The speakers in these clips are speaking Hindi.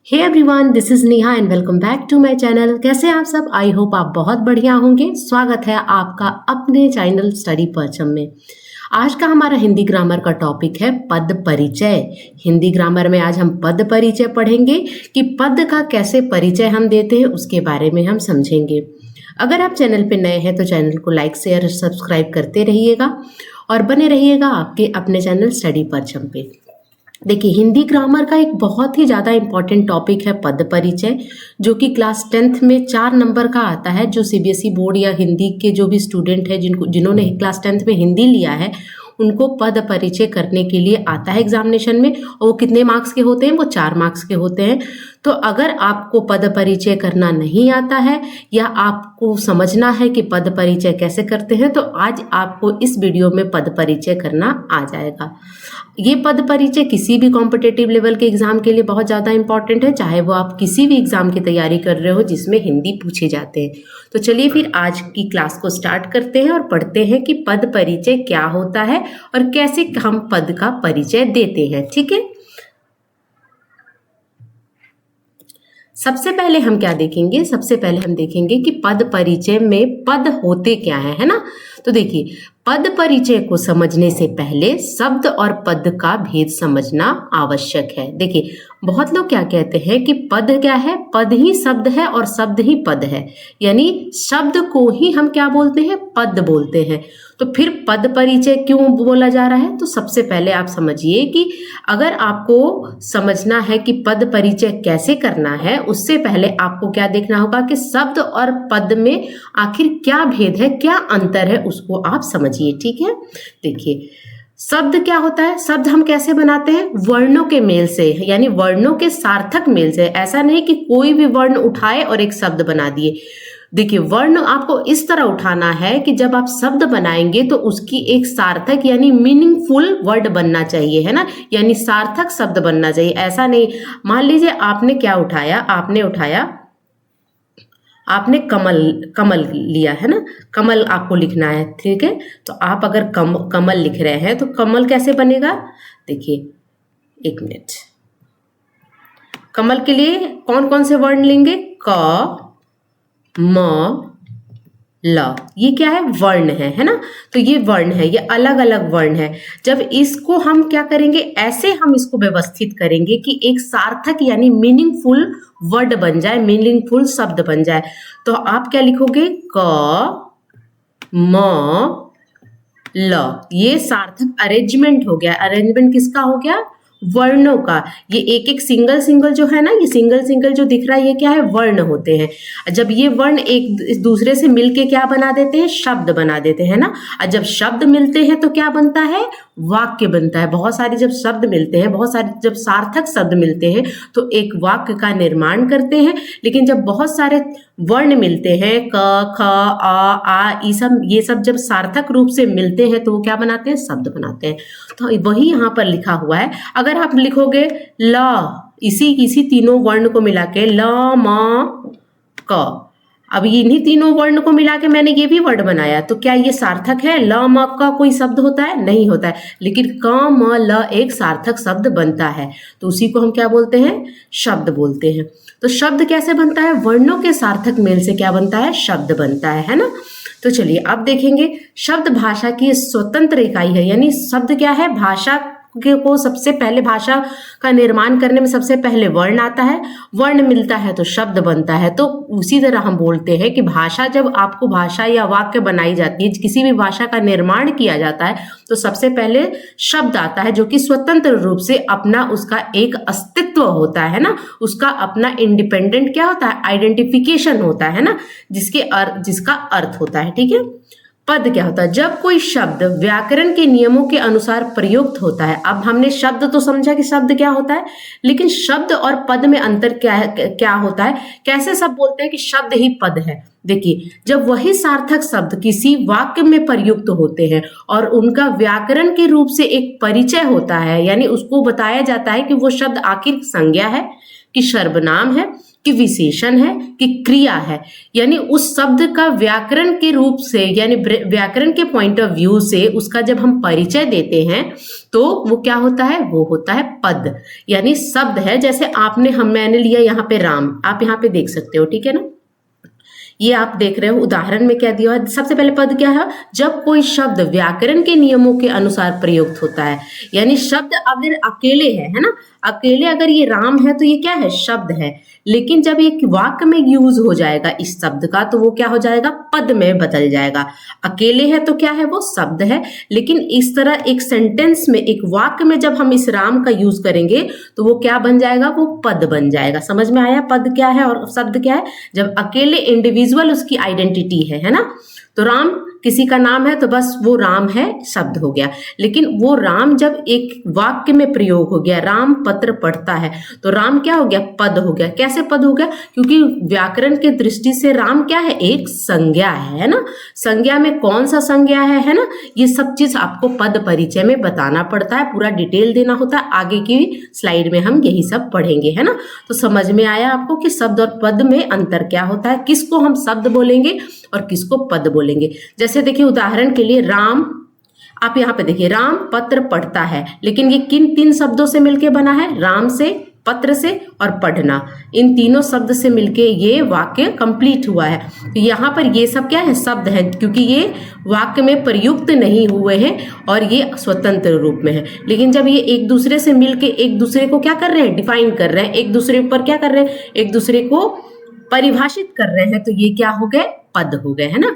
Hey everyone, this is Neha and welcome back to my channel. कैसे हैं आप सब? आई होप आप बहुत बढ़िया होंगे। स्वागत है आपका अपने चैनल स्टडी परचम में। आज का हमारा हिंदी ग्रामर का टॉपिक है पद परिचय। हिंदी ग्रामर में आज हम पद परिचय पढ़ेंगे कि पद का कैसे परिचय हम देते हैं उसके बारे में हम समझेंगे। अगर आप चैनल पे नए हैं तो चैनल को लाइक शेयर और सब्सक्राइब करते रहिएगा और बने रहिएगा आपके अपने चैनल स्टडी परचम पे। देखिए, हिंदी ग्रामर का एक बहुत ही ज़्यादा इम्पॉर्टेंट टॉपिक है पद परिचय, जो कि क्लास 10th में 4 नंबर का आता है। जो सीबीएसई बोर्ड या हिंदी के जो भी स्टूडेंट है जिन्होंने क्लास 10th में हिंदी लिया है, उनको पद परिचय करने के लिए आता है एग्जामिनेशन में। और वो कितने मार्क्स के होते हैं? वो 4 मार्क्स के होते हैं। तो अगर आपको पद परिचय करना नहीं आता है या आपको समझना है कि पद परिचय कैसे करते हैं, तो आज आपको इस वीडियो में पद परिचय करना आ जाएगा। ये पद परिचय किसी भी कॉम्पिटिटिव लेवल के एग्जाम के लिए बहुत ज़्यादा इंपॉर्टेंट है, चाहे वो आप किसी भी एग्जाम की तैयारी कर रहे हो जिसमें हिंदी पूछे जाते हैं। तो चलिए फिर आज की क्लास को स्टार्ट करते हैं और पढ़ते हैं कि पद परिचय क्या होता है और कैसे हम पद का परिचय देते हैं। ठीक है, सबसे पहले हम क्या देखेंगे? सबसे पहले हम देखेंगे कि पद परिचय में पद होते क्या है ना। तो देखिए, पद परिचय को समझने से पहले शब्द और पद का भेद समझना आवश्यक है। देखिए, बहुत लोग क्या कहते हैं कि पद क्या है? पद ही शब्द है और शब्द ही पद है, यानी शब्द को ही हम क्या बोलते हैं? पद बोलते हैं। तो फिर पद परिचय क्यों बोला जा रहा है? तो सबसे पहले आप समझिए कि अगर आपको समझना है कि पद परिचय कैसे करना है, उससे पहले आपको क्या देखना होगा कि शब्द और पद में आखिर क्या भेद है, क्या अंतर है, उसको आप समझिए। ठीक है, देखिए, शब्द क्या होता है? शब्द हम कैसे बनाते हैं? वर्णों के मेल से, यानी वर्णों के सार्थक मेल से। ऐसा नहीं कि कोई भी वर्ण उठाए और एक शब्द बना दिए। देखिए, वर्ण आपको इस तरह उठाना है कि जब आप शब्द बनाएंगे तो उसकी एक सार्थक यानी मीनिंगफुल वर्ड बनना चाहिए, है ना, यानी सार्थक शब्द बनना चाहिए। ऐसा नहीं, मान लीजिए आपने क्या उठाया, आपने कमल लिया है ना, कमल आपको लिखना है। ठीक है, तो आप अगर कमल लिख रहे हैं तो कमल कैसे बनेगा? देखिए, एक मिनट। कमल के लिए कौन कौन से वर्ण लेंगे? क, म, ल। ये क्या है? वर्ण है ना। तो ये वर्ण है, ये अलग अलग वर्ण है। जब इसको हम क्या करेंगे, ऐसे हम इसको व्यवस्थित करेंगे कि एक सार्थक यानी मीनिंगफुल वर्ड बन जाए, मीनिंगफुल शब्द बन जाए। तो आप क्या लिखोगे? क, म, ल। ये सार्थक अरेंजमेंट हो गया। अरेंजमेंट किसका हो गया? वर्णों का। ये एक एक सिंगल सिंगल जो है ना, ये सिंगल सिंगल जो दिख रहा है, ये क्या है? वर्ण होते हैं। जब ये वर्ण एक दूसरे से मिलके क्या बना देते हैं? शब्द बना देते हैं ना। और जब शब्द मिलते हैं तो क्या बनता है? वाक्य बनता है। बहुत सारे जब शब्द मिलते हैं, बहुत सारे जब सार्थक शब्द मिलते हैं तो एक वाक्य का निर्माण करते हैं। लेकिन जब बहुत सारे वर्ण मिलते हैं, क, ख, आ, ये सब जब सार्थक रूप से मिलते हैं तो वो क्या बनाते हैं? शब्द बनाते हैं। तो वही यहाँ पर लिखा हुआ है। अगर आप लिखोगे ल, इसी तीनों वर्ण को मिला के ल, म, क, अब इन्हीं तीनों वर्ण को मिला के मैंने ये भी वर्ड बनाया, तो क्या ये सार्थक है? ल, म, क कोई शब्द होता है? नहीं होता है। लेकिन क, म, ल एक सार्थक शब्द बनता है, तो उसी को हम क्या बोलते हैं? शब्द बोलते हैं। तो शब्द कैसे बनता है? वर्णों के सार्थक मेल से क्या बनता है? शब्द बनता है ना। तो चलिए अब देखेंगे, शब्द भाषा की स्वतंत्र इकाई है। यानी शब्द क्या है? भाषा को सबसे पहले, भाषा का निर्माण करने में सबसे पहले वर्ण आता है, वर्ण मिलता है तो शब्द बनता है। तो उसी तरह हम बोलते हैं कि भाषा, जब आपको भाषा या वाक्य बनाई जाती है, किसी भी भाषा का निर्माण किया जाता है, तो सबसे पहले शब्द आता है जो कि स्वतंत्र रूप से अपना उसका एक अस्तित्व होता है ना, उसका अपना इंडिपेंडेंट क्या होता है? आइडेंटिफिकेशन होता है ना, जिसका अर्थ होता है। ठीक है, पद क्या होता है? जब कोई शब्द व्याकरण के नियमों के अनुसार प्रयुक्त होता है। अब हमने शब्द तो समझा कि शब्द क्या होता है, लेकिन शब्द और पद में अंतर क्या होता है? कैसे सब बोलते हैं कि शब्द ही पद है? देखिए, जब वही सार्थक शब्द किसी वाक्य में प्रयुक्त होते हैं और उनका व्याकरण के रूप से एक परिचय होता है, यानी उसको बताया जाता है कि वो शब्द आखिर संज्ञा है कि सर्वनाम है कि विशेषण है कि क्रिया है, यानी उस शब्द का व्याकरण के रूप से, यानी व्याकरण के पॉइंट ऑफ व्यू से उसका जब हम परिचय देते हैं तो वो क्या होता है, वो होता है पद, यानी शब्द है। जैसे मैंने लिया यहाँ पे राम, आप यहाँ पे देख सकते हो, ठीक है ना। ये आप देख रहे हो उदाहरण में क्या दिया है, सबसे पहले पद क्या है, जब कोई शब्द व्याकरण के नियमों के अनुसार प्रयुक्त होता है, यानी शब्द अगर अकेले है ना, अकेले अगर ये राम है तो ये क्या है, शब्द है। लेकिन जब एक वाक्य में यूज हो जाएगा इस शब्द का तो वो क्या हो जाएगा, पद में बदल जाएगा। अकेले है तो क्या है, वो शब्द है, लेकिन इस तरह एक सेंटेंस में, एक वाक्य में जब हम इस राम का यूज करेंगे तो वो क्या बन जाएगा, वो पद बन जाएगा। समझ में आया पद क्या है और शब्द क्या है। जब अकेले इंडिविजुअल उसकी आइडेंटिटी है ना, तो राम किसी का नाम है तो बस वो राम है, शब्द हो गया। लेकिन वो राम जब एक वाक्य में प्रयोग हो गया, राम पत्र पढ़ता है, तो राम क्या हो गया, पद हो गया। कैसे पद हो गया, क्योंकि व्याकरण के दृष्टि से राम क्या है, एक संज्ञा है ना। संज्ञा में कौन सा संज्ञा है ना, ये सब चीज आपको पद परिचय में बताना पड़ता है, पूरा डिटेल देना होता है। आगे की स्लाइड में हम यही सब पढ़ेंगे, है ना। तो समझ में आया आपको कि शब्द और पद में अंतर क्या होता है, किसको हम शब्द बोलेंगे और किसको पद बोलेंगे। जैसे देखिए उदाहरण के लिए राम, आप यहाँ पे देखिए राम पत्र पढ़ता है, लेकिन ये किन तीन शब्दों से मिलके बना है, राम से, पत्र से और पढ़ना, इन तीनों शब्द से मिलके ये वाक्य कंप्लीट हुआ है। तो यहाँ पर ये सब क्या है, शब्द है, क्योंकि ये वाक्य में प्रयुक्त नहीं हुए हैं और ये स्वतंत्र रूप में है। लेकिन जब ये एक दूसरे से मिलके एक दूसरे को क्या कर रहे हैं, डिफाइन कर रहे हैं, एक दूसरे पर क्या कर रहे हैं, एक दूसरे को परिभाषित कर रहे हैं, तो ये क्या हो गए, पद हो गए, है ना।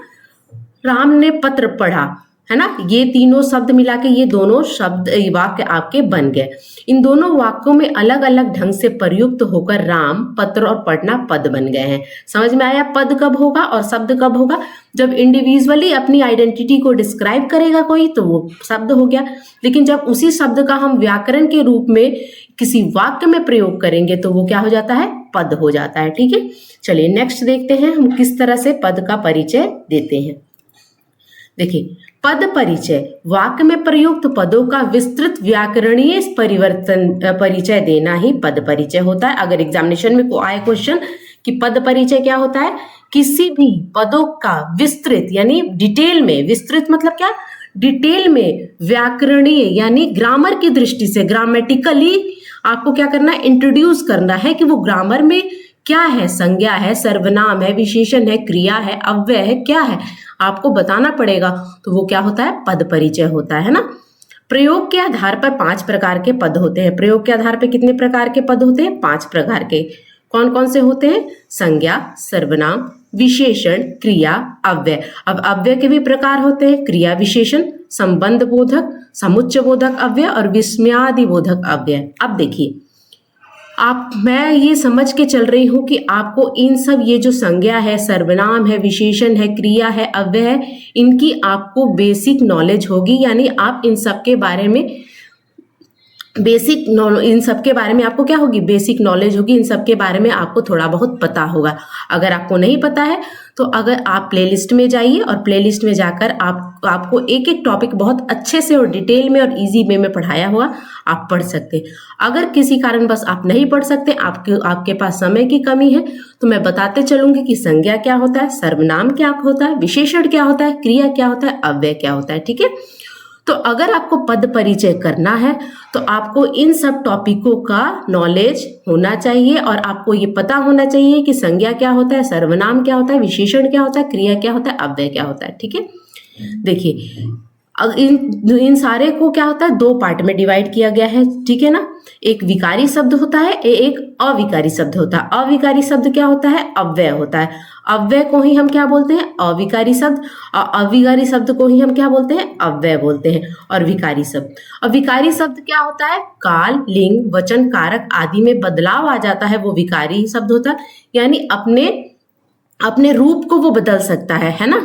राम ने पत्र पढ़ा, है ना, ये तीनों शब्द मिला के ये दोनों शब्द वाक्य आपके बन गए। इन दोनों वाक्यों में अलग अलग ढंग से प्रयुक्त होकर राम, पत्र और पढ़ना पद बन गए हैं। समझ में आया पद कब होगा और शब्द कब होगा, जब इंडिविजुअली अपनी आइडेंटिटी को डिस्क्राइब करेगा कोई तो वो शब्द हो गया। लेकिन जब उसी शब्द का हम व्याकरण के रूप में किसी वाक्य में प्रयोग करेंगे तो वो क्या हो जाता है, पद हो जाता है। ठीक है, चलिए नेक्स्ट देखते हैं हम किस तरह से पद का परिचय देते हैं। देखिए पद परिचय, वाक्य में प्रयुक्त पदों का विस्तृत व्याकरणीय परिचय देना ही पद परिचय होता है। अगर एग्जामिनेशन में आए क्वेश्चन कि पद परिचय क्या होता है, किसी भी पदों का विस्तृत यानी डिटेल में, विस्तृत मतलब क्या, डिटेल में व्याकरणीय यानी ग्रामर की दृष्टि से, ग्रामेटिकली आपको क्या करना है, इंट्रोड्यूस करना है कि वो ग्रामर में क्या है, संज्ञा है, सर्वनाम है, विशेषण है, क्रिया है, अव्यय है, क्या है, आपको बताना पड़ेगा। तो वो क्या होता है, पद परिचय होता है ना। प्रयोग के आधार पर 5 प्रकार के पद होते हैं। प्रयोग के आधार पर कितने प्रकार के पद होते हैं, 5 प्रकार के। कौन कौन से होते हैं, संज्ञा, सर्वनाम, विशेषण, क्रिया, अव्यय। अब अव्यय के भी प्रकार होते हैं, क्रिया विशेषण, संबंध बोधक, समुच्चय बोधक अव्यय और विस्मयादि बोधक अव्यय। अब देखिए मैं ये समझ के चल रही हूँ कि आपको इन सब ये जो संज्ञा है, सर्वनाम है, विशेषण है, क्रिया है, अव्यय है, इनकी आपको बेसिक नॉलेज होगी, यानी आप इन सब के बारे में इन सब के बारे में आपको क्या होगी, बेसिक नॉलेज होगी। इन सब के बारे में आपको थोड़ा बहुत पता होगा। अगर आपको नहीं पता है तो अगर आप प्लेलिस्ट में जाइए और प्लेलिस्ट में जाकर आपको एक एक टॉपिक बहुत अच्छे से और डिटेल में और इजी वे में पढ़ाया हुआ आप पढ़ सकते हैं। अगर किसी कारण बस आप नहीं पढ़ सकते, आपके पास समय की कमी है, तो मैं बताते चलूंगी कि संज्ञा क्या होता है, सर्वनाम क्या होता है, विशेषण क्या होता है, क्रिया क्या होता है, अव्यय क्या होता है। ठीक है, तो अगर आपको पद परिचय करना है तो आपको इन सब टॉपिकों का नॉलेज होना चाहिए और आपको ये पता होना चाहिए कि संज्ञा क्या होता है, सर्वनाम क्या होता है, विशेषण क्या होता है, क्रिया क्या होता है, अव्यय क्या होता है। ठीक है, देखिए इन सारे को क्या होता है, 2 पार्ट में डिवाइड किया गया है। ठीक है ना, एक विकारी शब्द होता है, एक अविकारी शब्द होता है। अविकारी शब्द क्या होता है, अव्यय होता है। अव्यय को ही हम क्या बोलते हैं, अविकारी शब्द, और अविकारी शब्द को ही हम क्या बोलते हैं, अव्यय बोलते हैं। और विकारी शब्द, अविकारी शब्द क्या होता है, काल, लिंग, वचन, कारक आदि में बदलाव आ जाता है, वो विकारी शब्द होता है। यानी अपने रूप को वो बदल सकता है ना।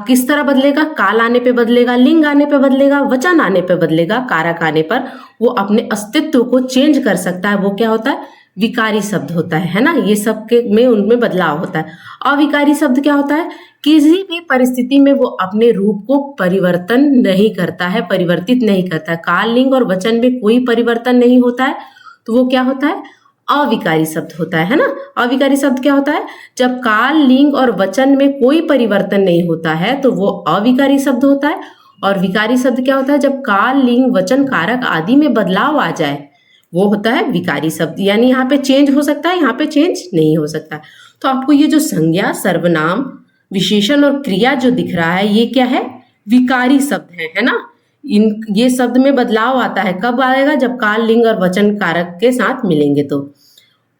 किस तरह बदलेगा, काल आने पे बदलेगा, लिंग आने पे बदलेगा, वचन आने पे बदलेगा, कारक आने पर वो अपने अस्तित्व को चेंज कर सकता है। वो क्या होता है, विकारी शब्द होता है ना। ये सब के में उनमें बदलाव होता है। अविकारी शब्द क्या होता है, किसी भी परिस्थिति में वो अपने रूप को परिवर्तन नहीं करता है, परिवर्तित नहीं करता है। काल, लिंग और वचन में कोई परिवर्तन नहीं होता है, तो वो क्या होता है, अविकारी शब्द होता है ना। अविकारी शब्द क्या होता है? जब काल, लिंग और वचन में कोई परिवर्तन नहीं होता है तो वो अविकारी शब्द होता है। और विकारी शब्द क्या होता है? जब काल, लिंग, वचन, कारक आदि में बदलाव आ जाए वो होता है विकारी शब्द। यानी यहाँ पे चेंज हो सकता है, यहाँ पे चेंज नहीं हो सकता। तो आपको ये जो संज्ञा, सर्वनाम, विशेषण और क्रिया जो दिख रहा है ये क्या है? विकारी शब्द है ना। ये शब्द में बदलाव आता है, कब आएगा? जब काल, लिंग और वचन कारक के साथ मिलेंगे तो,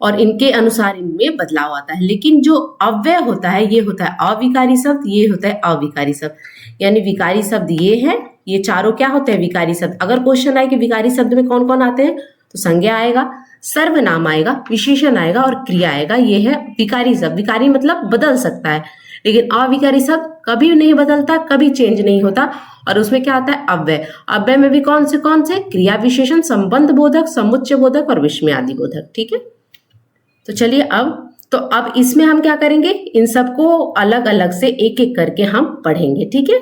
और इनके अनुसार इनमें बदलाव आता है। लेकिन जो अव्यय होता है ये होता है अविकारी शब्द, ये होता है अविकारी शब्द। यानी विकारी शब्द ये है, ये चारों क्या होते हैं? विकारी शब्द। अगर क्वेश्चन आए कि विकारी शब्द में कौन कौन आते हैं, तो संज्ञा आएगा, सर्वनाम आएगा, विशेषण आएगा और क्रिया आएगा। ये है विकारी शब्द। विकारी मतलब बदल सकता है, लेकिन अविकारी शब्द कभी नहीं बदलता, कभी चेंज नहीं होता। और उसमें क्या आता है? अव्यय। अव्यय में भी कौन से? क्रिया, विशेषण, संबंध बोधक, समुच्चय बोधक और विस्मयादि बोधक। ठीक है, तो चलिए अब इसमें हम क्या करेंगे? इन सबको अलग अलग से एक एक करके हम पढ़ेंगे। ठीक है,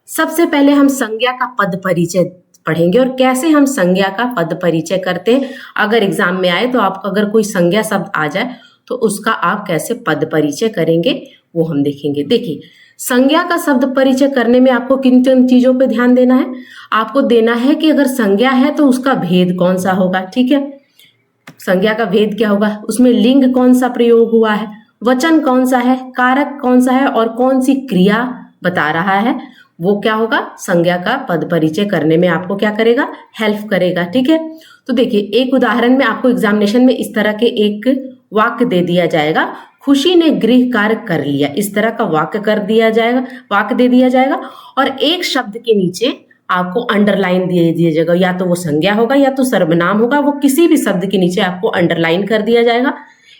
सबसे पहले हम संज्ञा का पद परिचय पढ़ेंगे और कैसे हम संज्ञा का पद परिचय करते हैं। अगर एग्जाम में आए तो आपको अगर कोई संज्ञा शब्द आ जाए तो उसका आप कैसे पद परिचय करेंगे वो हम देखेंगे। देखिए, संज्ञा का शब्द परिचय करने में आपको किन किन चीजों पे ध्यान देना है? आपको देना है कि अगर संज्ञा है तो उसका भेद कौन सा होगा। ठीक है, संज्ञा का भेद क्या होगा, उसमें लिंग कौन सा प्रयोग हुआ है, वचन कौन सा है, कारक कौन सा है और कौन सी क्रिया बता रहा है, वो क्या होगा? संज्ञा का पद परिचय करने में आपको क्या करेगा? हेल्प करेगा। ठीक है, तो देखिए एक उदाहरण में आपको एग्जामिनेशन में इस तरह के एक वाक्य दे दिया जाएगा, खुशी ने गृह कार्य कर लिया। इस तरह का वाक्य दे दिया जाएगा और एक शब्द के नीचे आपको अंडरलाइन दे दिया जाएगा, या तो वो संज्ञा होगा या तो सर्वनाम होगा, वो किसी भी शब्द के नीचे आपको अंडरलाइन कर दिया जाएगा।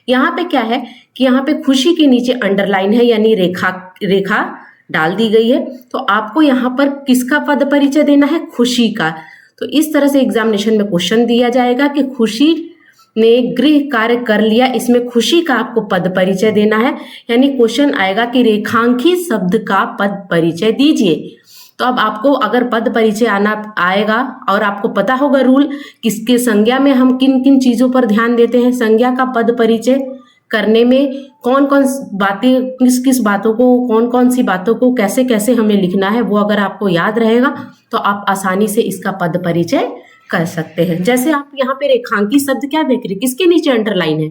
यहाँ पे क्या है कि यहाँ पे खुशी के नीचे अंडरलाइन है, यानी रेखा डाल दी गई है। तो आपको यहाँ पर किसका पद परिचय देना है? खुशी का। तो इस तरह से एग्जामिनेशन में क्वेश्चन दिया जाएगा कि खुशी ने गृह कार्य कर लिया, इसमें खुशी का आपको पद परिचय देना है। यानी क्वेश्चन आएगा कि रेखांकित शब्द का पद परिचय दीजिए। तो अब आपको अगर पद परिचय आएगा और आपको पता होगा रूल, किसके संज्ञा में हम किन किन चीजों पर ध्यान देते हैं, संज्ञा का पद परिचय करने में कौन कौन बातें, किस किस बातों को, कौन कौन सी बातों को कैसे कैसे हमें लिखना है, वो अगर आपको याद रहेगा तो आप आसानी से इसका पद परिचय कर सकते हैं। जैसे आप यहाँ पे रेखांकित शब्द क्या देख रहे हैं, किसके नीचे अंडरलाइन है?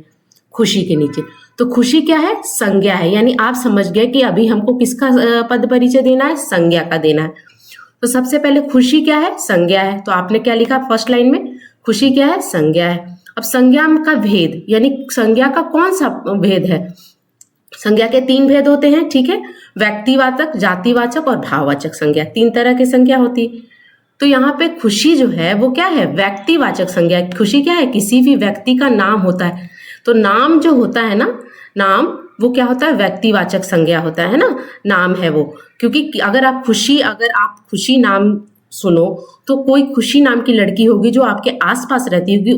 खुशी के नीचे। तो खुशी क्या है? संज्ञा है। यानी आप समझ गए कि अभी हमको किसका पद परिचय देना है? संज्ञा का देना है। तो सबसे पहले खुशी क्या है? संज्ञा है। तो आपने क्या लिखा फर्स्ट लाइन में? खुशी क्या है? संज्ञा है। अब संज्ञा का भेद, यानी संज्ञा का कौन सा भेद है? संज्ञा के 3 भेद होते हैं। ठीक है, व्यक्तिवाचक, जातिवाचक और भाववाचक संज्ञा, 3 तरह की संज्ञा होती है। तो यहाँ पे खुशी जो है वो क्या है? व्यक्तिवाचक संज्ञा। खुशी क्या है? किसी भी व्यक्ति का नाम होता है। तो नाम जो होता है ना, नाम वो क्या होता है? व्यक्तिवाचक संज्ञा होता है ना, नाम है वो। क्योंकि अगर आप खुशी नाम सुनो तो कोई खुशी नाम की लड़की होगी जो आपके आसपास रहती होगी,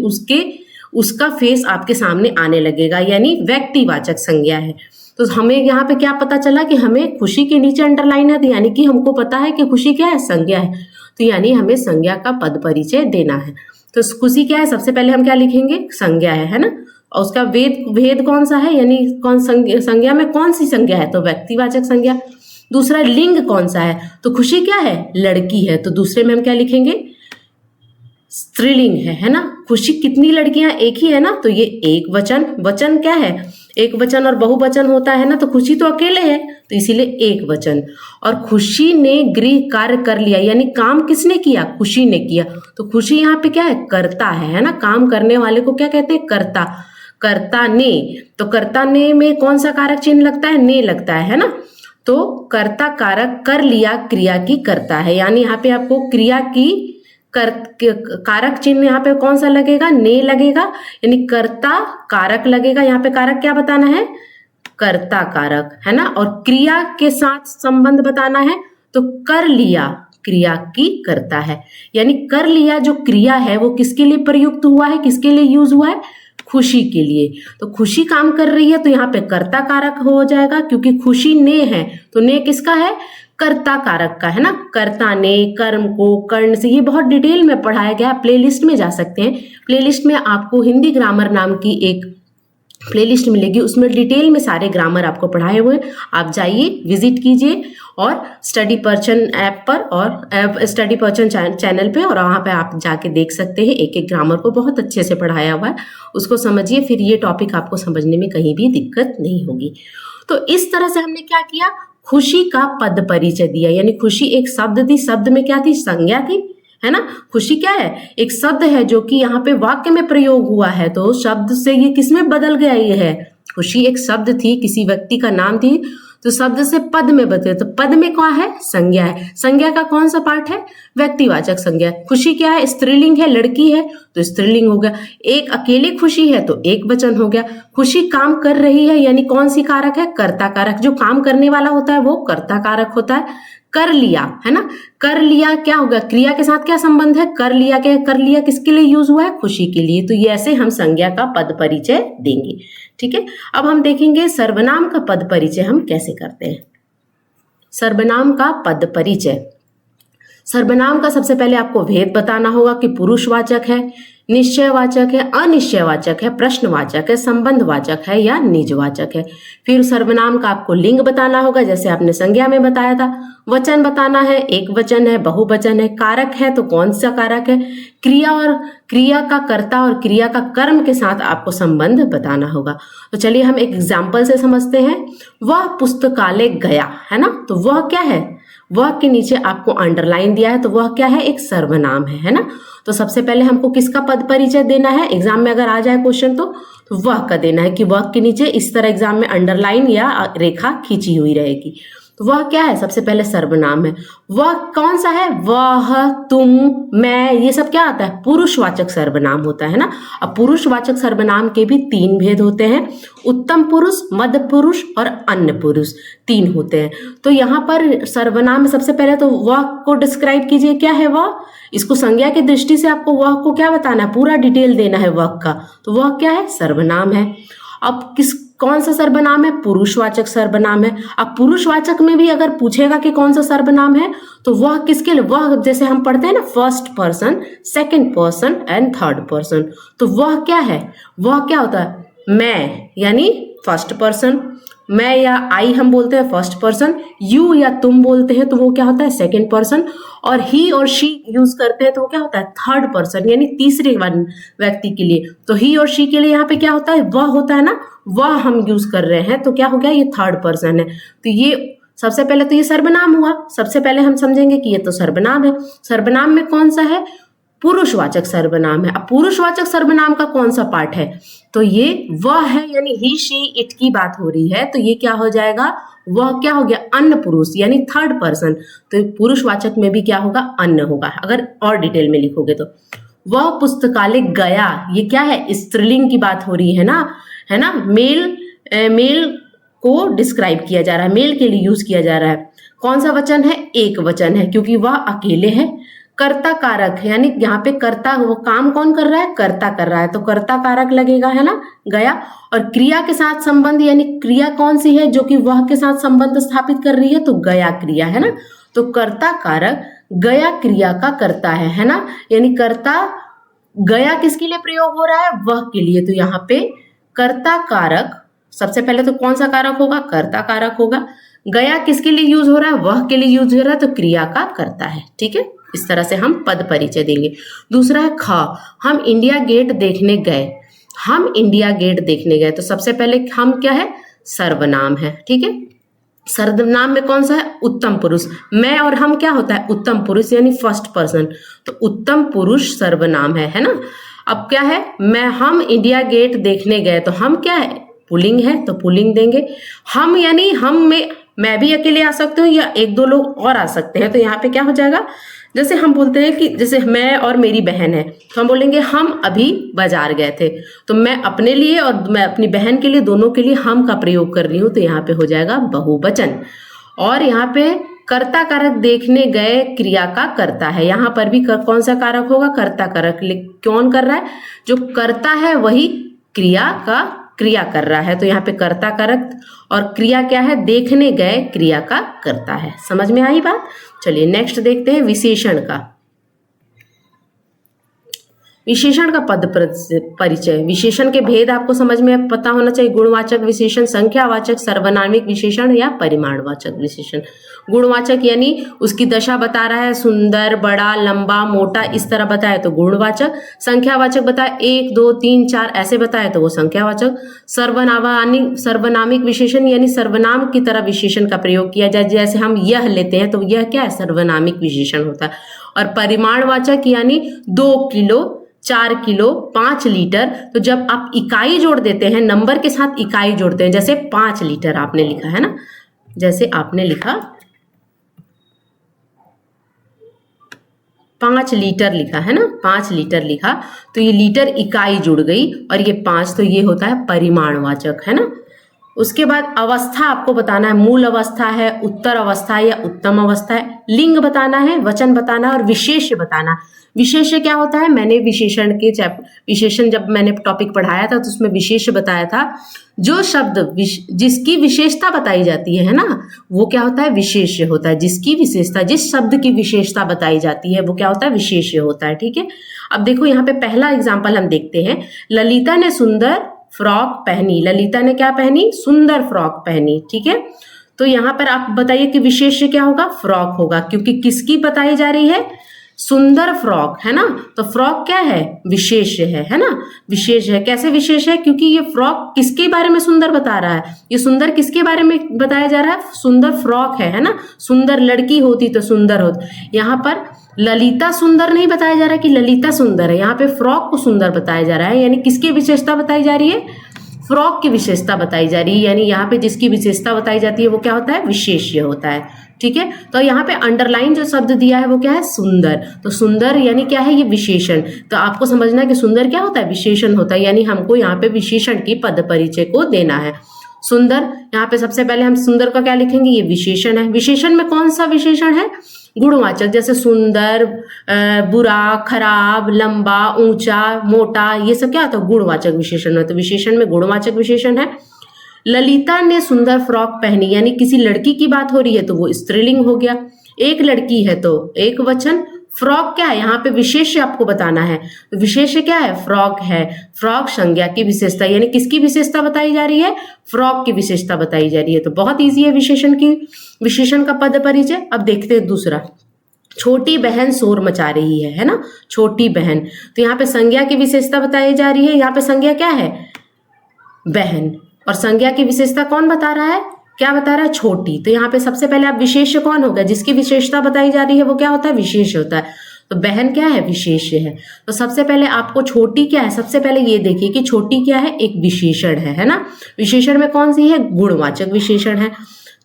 उसका फेस आपके सामने आने लगेगा, यानी व्यक्तिवाचक संज्ञा है। तो हमें यहाँ पे क्या पता चला कि हमें खुशी के नीचे अंडरलाइन है, यानी कि हमको पता है कि खुशी क्या है? संज्ञा है। तो यानी हमें संज्ञा का पद परिचय देना है। तो खुशी क्या है? सबसे पहले हम क्या लिखेंगे? संज्ञा है ना। और उसका भेद कौन सा है, यानी कौन संज्ञा में कौन सी संज्ञा है? तो व्यक्तिवाचक संज्ञा। दूसरा, लिंग कौन सा है? तो खुशी क्या है? लड़की है। तो दूसरे में हम क्या लिखेंगे? स्त्रीलिंग है ना। खुशी कितनी लड़कियां? एक ही है ना, तो ये एक वचन। वचन क्या है? एक वचन और बहुवचन होता है ना, तो खुशी तो अकेले है तो इसीलिए एक वचन। और खुशी ने गृह कार्य कर लिया, यानी काम किसने किया? खुशी ने किया। तो खुशी यहाँ पे क्या है? कर्ता है ना। काम करने वाले को क्या कहते हैं? कर्ता। कर्ता ने, तो कर्ता ने में कौन सा कारक चिन्ह लगता है? ने लगता है ना। तो कर्ता कारक कर लिया क्रिया की करता है, यानी यहाँ पे आपको क्रिया की कारक चिन्ह यहाँ पे कौन सा लगेगा? ने लगेगा, यानी कर्ता कारक लगेगा। यहाँ पे कारक क्या बताना है? कर्ता कारक है ना। और क्रिया के साथ संबंध बताना है तो कर लिया क्रिया की करता है, यानी कर लिया जो क्रिया है वो किसके लिए प्रयुक्त हुआ है, किसके लिए यूज हुआ है? खुशी के लिए। तो खुशी काम कर रही है तो यहाँ पे कर्ता कारक हो जाएगा, क्योंकि खुशी ने है तो ने किसका है? कर्ता कारक का, है ना। कर्ता ने, कर्म को, कर्ण से, ये बहुत डिटेल में पढ़ाया गया है। प्लेलिस्ट में जा सकते हैं, प्लेलिस्ट में आपको हिंदी ग्रामर नाम की एक प्लेलिस्ट मिलेगी, उसमें डिटेल में सारे ग्रामर आपको पढ़ाए हुए हैं। आप जाइए, विजिट कीजिए और स्टडी पर्सन ऐप पर और स्टडी पर्सन चैनल पे, और वहाँ पे आप जाके देख सकते हैं। एक एक ग्रामर को बहुत अच्छे से पढ़ाया हुआ है, उसको समझिए, फिर ये टॉपिक आपको समझने में कहीं भी दिक्कत नहीं होगी। तो इस तरह से हमने क्या किया, खुशी का पद परिचय दिया, यानी खुशी एक शब्द थी, शब्द में क्या थी, संज्ञा थी, है ना। खुशी क्या है, एक शब्द है जो कि यहाँ पे वाक्य में प्रयोग हुआ है, तो शब्द से ये किसमें बदल गया, ये है खुशी एक शब्द थी, किसी व्यक्ति का नाम थी, तो शब्द से पद में बदले, तो पद में क्या है, संज्ञा है। संज्ञा का कौन सा पार्ट है, व्यक्तिवाचक संज्ञा। खुशी क्या है, स्त्रीलिंग है, लड़की है तो स्त्रीलिंग हो गया। एक अकेली खुशी है तो एक वचन हो गया। खुशी काम कर रही है, यानी कौन सी कारक है, कर्ता कारक। जो काम करने वाला होता है वो कर्ता कारक होता है। कर लिया, है ना, कर लिया क्या होगा, क्रिया के साथ क्या संबंध है, कर लिया, क्या कर लिया किसके लिए यूज हुआ है, खुशी के लिए। तो ये ऐसे हम संज्ञा का पद परिचय देंगे, ठीक है। अब हम देखेंगे सर्वनाम का पद परिचय हम कैसे करते हैं। सर्वनाम का पद परिचय, सर्वनाम का सबसे पहले आपको भेद बताना होगा कि पुरुषवाचक है, निश्चयवाचक है, अनिश्चयवाचक है, प्रश्नवाचक है, संबंधवाचक है या निजवाचक है। फिर सर्वनाम का आपको लिंग बताना होगा, जैसे आपने संज्ञा में बताया था। वचन बताना है, एक वचन है, बहुवचन है। कारक है तो कौन सा कारक है, क्रिया और क्रिया का कर्ता और क्रिया का कर्म के साथ आपको संबंध बताना होगा। तो चलिए हम एक एग्जाम्पल से समझते हैं। वह पुस्तकालय गया, है ना, तो वह क्या है, वह के नीचे आपको अंडरलाइन दिया है, तो वह क्या है, एक सर्वनाम है ना। तो सबसे पहले हमको किसका पद परिचय देना है, एग्जाम में अगर आ जाए क्वेश्चन तो वह का देना है, कि वह के नीचे इस तरह एग्जाम में अंडरलाइन या रेखा खींची हुई रहेगी। तो वह क्या है, सबसे पहले सर्वनाम है। वह कौन सा है, वह, तुम, मैं, ये सब क्या आता है, पुरुषवाचक सर्वनाम होता है ना। अब पुरुषवाचक सर्वनाम के भी तीन भेद होते हैं, उत्तम पुरुष, मध्य पुरुष और अन्य पुरुष, तीन होते हैं। तो यहाँ पर सर्वनाम में सबसे पहले तो वह को डिस्क्राइब कीजिए, क्या है वह, इसको संज्ञा की दृष्टि से आपको वह को क्या बताना है, पूरा डिटेल देना है वह का, तो वह क्या है, सर्वनाम है। अब कौन सा सर्वनाम है, पुरुषवाचक सर्वनाम है। अब पुरुषवाचक में भी अगर पूछेगा कि कौन सा सर्वनाम है, तो वह किसके लिए, वह जैसे हम पढ़ते हैं ना, first person, second person and third person, तो वह क्या है, वह क्या होता है, मैं यानी फर्स्ट पर्सन, मैं या आई हम बोलते हैं फर्स्ट पर्सन, यू या तुम बोलते हैं तो वो क्या होता है, सेकंड पर्सन, और ही और शी यूज करते हैं तो वो क्या होता है, थर्ड पर्सन, यानी तीसरे व्यक्ति के लिए। तो ही और शी के लिए यहाँ पे क्या होता है, वह होता है ना, वह हम यूज कर रहे हैं, तो क्या हो गया, ये थर्ड पर्सन है। तो ये सबसे पहले तो ये सर्वनाम हुआ, सबसे पहले हम समझेंगे कि ये तो सर्वनाम है। सर्वनाम में कौन सा है, पुरुषवाचक सर्वनाम है। अब पुरुषवाचक सर्वनाम का कौन सा पार्ट है, तो ये वह है, यानी ही शी इट की बात हो रही है, तो ये क्या हो जाएगा, वह क्या हो गया, अन्य पुरुष यानी थर्ड पर्सन। तो पुरुषवाचक में भी क्या होगा, अन्य होगा, अगर और डिटेल में लिखोगे तो। वह पुस्तकालय गया, ये क्या है, स्त्रीलिंग की बात हो रही है ना, मेल को डिस्क्राइब किया जा रहा है, मेल के लिए यूज किया जा रहा है। कौन सा वचन है, एक वचन है, क्योंकि वह अकेले है। कर्ता कारक है, यानी यहाँ पे कर्ता, वो काम कौन कर रहा है, कर्ता कर रहा है, तो कर्ता कारक लगेगा, है ना, गया। और क्रिया के साथ संबंध, यानी क्रिया कौन सी है जो कि वह के साथ संबंध स्थापित कर रही है, तो गया क्रिया, है ना। तो कर्ता कारक गया क्रिया का कर्ता है ना, यानी कर्ता गया किसके लिए प्रयोग हो रहा है, वह के लिए। तो यहाँ पे कर्ता कारक सबसे पहले तो कौन सा कारक होगा, कर्ता कारक होगा। गया किसके लिए यूज हो रहा है, वह के लिए यूज हो रहा है, तो क्रिया का कर्ता है, ठीक है। इस तरह से हम पद परिचय देंगे। दूसरा है ख, हम इंडिया गेट देखने गए, हम इंडिया गेट देखने गए, तो सबसे पहले हम क्या है, सर्वनाम है, ठीक है। सर्वनाम में कौन सा है, उत्तम पुरुष, मैं और हम क्या होता है, उत्तम पुरुष यानी फर्स्ट पर्सन, तो उत्तम पुरुष सर्वनाम है ना। अब क्या है, हम इंडिया गेट देखने गए, तो हम क्या है, पुल्लिंग है, तो पुल्लिंग देंगे। हम यानी हम में मैं भी अकेले आ सकते हूँ या एक दो लोग और आ सकते हैं, तो यहाँ पे क्या हो जाएगा, जैसे हम बोलते हैं कि जैसे मैं और मेरी बहन है, तो हम बोलेंगे हम अभी बाजार गए थे, तो मैं अपने लिए और मैं अपनी बहन के लिए, दोनों के लिए हम का प्रयोग कर रही हूँ, तो यहाँ पे हो जाएगा बहुवचन। और यहाँ पे कर्ता कारक देखने गए क्रिया का कर्ता है, यहाँ पर भी कौन सा कारक होगा, कर्ता कारक। कौन कर रहा है, जो कर्ता है वही क्रिया का क्रिया कर रहा है, तो यहाँ पे कर्ता कारक और क्रिया क्या है, देखने गए क्रिया का करता है। समझ में आई बात। चलिए नेक्स्ट देखते हैं विशेषण का। विशेषण का पद परिचय। विशेषण के भेद आपको समझ में पता होना चाहिए। गुणवाचक विशेषण, संख्यावाचक, सर्वनामिक विशेषण या परिमाणवाचक विशेषण। गुणवाचक यानी उसकी दशा बता रहा है, सुंदर, बड़ा, लंबा, मोटा, इस तरह बताए तो गुणवाचक। संख्यावाचक बताए 1 2 3 4 ऐसे बताए तो वो संख्यावाचक। सर्वनामिक विशेषण यानी सर्वनाम की तरह विशेषण का प्रयोग किया जाए, जैसे हम यह लेते हैं तो यह क्या है, सर्वनामिक विशेषण होता है। और परिमाणवाचक यानी 2 किलो, 4 किलो, 5 लीटर, तो जब आप इकाई जोड़ देते हैं, नंबर के साथ इकाई जोड़ते हैं, जैसे 5 लीटर आपने लिखा है ना, जैसे आपने लिखा 5 लीटर लिखा है ना, 5 लीटर लिखा, तो ये लीटर इकाई जुड़ गई और ये 5, तो ये होता है परिमाणवाचक, है ना। उसके बाद अवस्था आपको बताना है, मूल अवस्था है, उत्तर अवस्था है या उत्तम अवस्था है। लिंग बताना है, वचन बताना और विशेष्य बताना। विशेष्य क्या होता है, मैंने विशेषण के विशेषण जब मैंने टॉपिक पढ़ाया था तो उसमें विशेष्य बताया था, जो शब्द जिसकी विशेषता बताई जाती है ना, वो क्या होता है, विशेष्य होता है। जिसकी विशेषता, जिस शब्द की विशेषता बताई जाती है वो क्या होता है, विशेष्य होता है। ठीक है, अब देखो यहाँ पे पहला एग्जाम्पल हम देखते हैं। ललिता ने सुंदर फ्रॉक पहनी। ललिता ने क्या पहनी, सुंदर फ्रॉक पहनी। ठीक है, तो यहाँ पर आप बताइए कि विशेष्य क्या होगा, फ्रॉक होगा, क्योंकि किसकी बताई जा रही है, सुंदर फ्रॉक, है ना। तो फ्रॉक क्या है, विशेष्य है ना, विशेष है। कैसे विशेष है, क्योंकि ये फ्रॉक किसके बारे में सुंदर बता रहा है, ये सुंदर किसके बारे में बताया जा रहा है, सुंदर फ्रॉक है ना। सुंदर लड़की होती तो सुंदर होती, यहाँ पर ललिता सुंदर नहीं बताया जा रहा कि ललिता सुंदर है, यहाँ पे फ्रॉक को सुंदर बताया जा रहा है, यानी किसकी विशेषता बताई जा रही है, फ्रॉक की विशेषता बताई जा रही है। यानी यहाँ पे जिसकी विशेषता बताई जाती है वो क्या होता है, विशेष्य होता है। ठीक है, तो यहाँ पे अंडरलाइन जो शब्द दिया है वो क्या है, सुंदर। तो सुंदर यानी क्या है, ये विशेषण। तो आपको समझना है कि सुंदर क्या होता है, विशेषण होता है, यानी हमको यहाँ पे विशेषण की पद परिचय को देना है। सुंदर, यहाँ पे सबसे पहले हम सुंदर का क्या लिखेंगे, ये विशेषण है। विशेषण में कौन सा विशेषण है, गुणवाचक, जैसे सुंदर, बुरा, खराब, लंबा, ऊंचा, मोटा, ये सब क्या होता है, गुणवाचक विशेषण है। तो विशेषण में गुणवाचक विशेषण है। ललिता ने सुंदर फ्रॉक पहनी, यानी किसी लड़की की बात हो रही है तो वो स्त्रीलिंग हो गया। एक लड़की है तो एक वचन। फ्रॉक क्या है, यहाँ पे विशेष्य आपको बताना है, तो विशेष्य क्या है, फ्रॉक है। फ्रॉक संज्ञा की विशेषता, यानी किसकी विशेषता बताई जा रही है, फ्रॉक की विशेषता बताई जा रही है। तो बहुत ईजी है विशेषण का पद परिचय। अब देखते हैं दूसरा, छोटी बहन शोर मचा रही है ना, छोटी बहन, तो यहाँ पे संज्ञा की विशेषता बताई जा रही है। यहाँ पे संज्ञा क्या है, बहन, और संज्ञा की विशेषता कौन बता रहा है, क्या बता रहा है, छोटी। तो यहाँ पे सबसे पहले आप विशेष्य कौन होगा, जिसकी विशेषता बताई जा रही है वो क्या होता है, विशेष होता है। तो बहन क्या है, विशेष्य है। तो सबसे पहले आपको छोटी क्या है, सबसे पहले ये देखिए कि छोटी क्या है, एक विशेषण है ना। विशेषण में कौन सी है, गुणवाचक विशेषण है।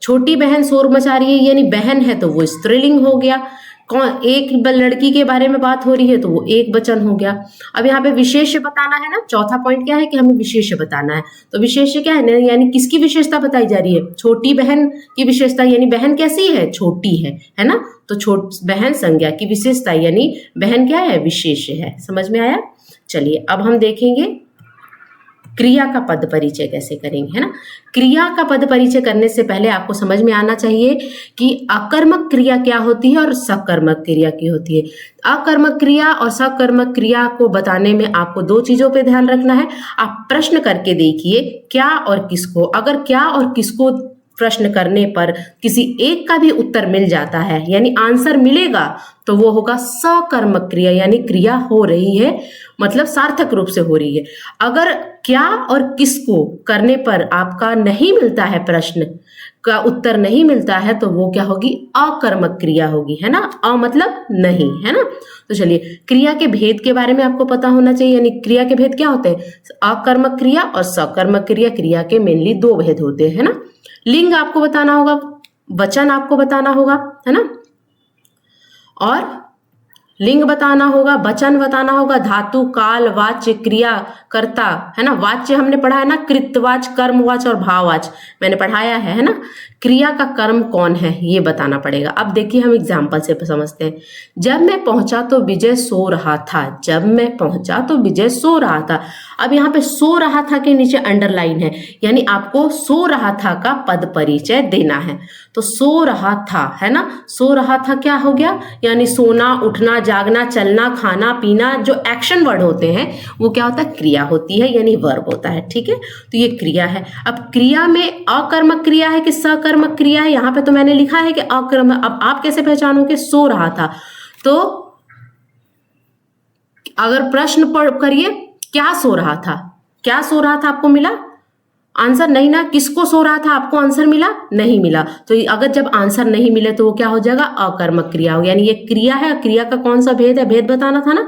छोटी बहन शोर मचा रही है, यानी बहन है तो वो स्त्रीलिंग हो गया। कौन, एक लड़की के बारे में बात हो रही है तो वो एक वचन हो गया। अब यहाँ पे विशेष्य बताना है ना, चौथा पॉइंट क्या है कि हमें विशेष्य बताना है। तो विशेष्य क्या है, यानी किसकी विशेषता बताई जा रही है, छोटी बहन की विशेषता, यानी बहन कैसी है, छोटी है ना। तो बहन संज्ञा की विशेषता, यानी बहन क्या है, विशेष्य है। समझ में आया। चलिए अब हम देखेंगे क्रिया का पद परिचय कैसे करेंगे, है ना। क्रिया का पद परिचय करने से पहले आपको समझ में आना चाहिए कि अकर्मक क्रिया क्या होती है और सकर्मक क्रिया क्या होती है। अकर्मक क्रिया और सकर्मक क्रिया को बताने में आपको 2 चीजों पे ध्यान रखना है। आप प्रश्न करके देखिए क्या और किसको, अगर क्या और किसको प्रश्न करने पर किसी एक का भी उत्तर मिल जाता है, यानी आंसर मिलेगा, तो वो होगा सकर्मक क्रिया, यानी क्रिया हो रही है, मतलब सार्थक रूप से हो रही है। अगर क्या और किसको करने पर आपका नहीं मिलता है, प्रश्न का उत्तर नहीं मिलता है, तो वो क्या होगी, अकर्मक क्रिया होगी, है ना। अ मतलब नहीं, है ना। तो चलिए क्रिया के भेद के बारे में आपको पता होना चाहिए, यानी क्रिया के भेद क्या होते हैं, अकर्मक क्रिया और सकर्मक क्रिया। क्रिया के मेनली 2 भेद होते हैं, है ना। लिंग आपको बताना होगा, वचन आपको बताना होगा, है ना, और लिंग बताना होगा, वचन बताना होगा, धातु, काल, वाच्य, क्रिया, कर्ता, है ना। वाच्य हमने पढ़ा है ना, कृतवाच, कर्मवाच और भाववाच मैंने पढ़ाया है ना। क्रिया का कर्म कौन है ये बताना पड़ेगा। अब देखिए हम एग्जाम्पल से समझते हैं। जब मैं पहुंचा तो विजय सो रहा था। जब मैं पहुंचा तो विजय सो रहा था। अब यहाँ पे सो रहा था के नीचे अंडरलाइन है, यानी आपको सो रहा था का पद परिचय देना है। तो सो रहा था, है ना, सो रहा था क्या हो गया, यानी सोना, उठना, जागना, चलना, खाना पीना, जो एक्शन वर्ड होते हैं वो क्या होता है, क्रिया होती है, यानी वर्ब होता है। ठीक है, तो ये क्रिया है। अब क्रिया में अकर्मक क्रिया है कि सकर्मक क्रिया है, यहाँ पे तो मैंने लिखा है कि अकर्मक। अब आप कैसे पहचानोगे, सो रहा था, तो अगर प्रश्न पढ़ करिए, क्या सो रहा था, क्या सो रहा था आपको मिला आंसर नहीं ना, किसको सो रहा था आपको आंसर मिला नहीं मिला। तो अगर जब आंसर नहीं मिले तो वो क्या हो जाएगा, अकर्मक क्रिया हो, यानी ये क्रिया है। क्रिया का कौन सा भेद है, भेद बताना था ना,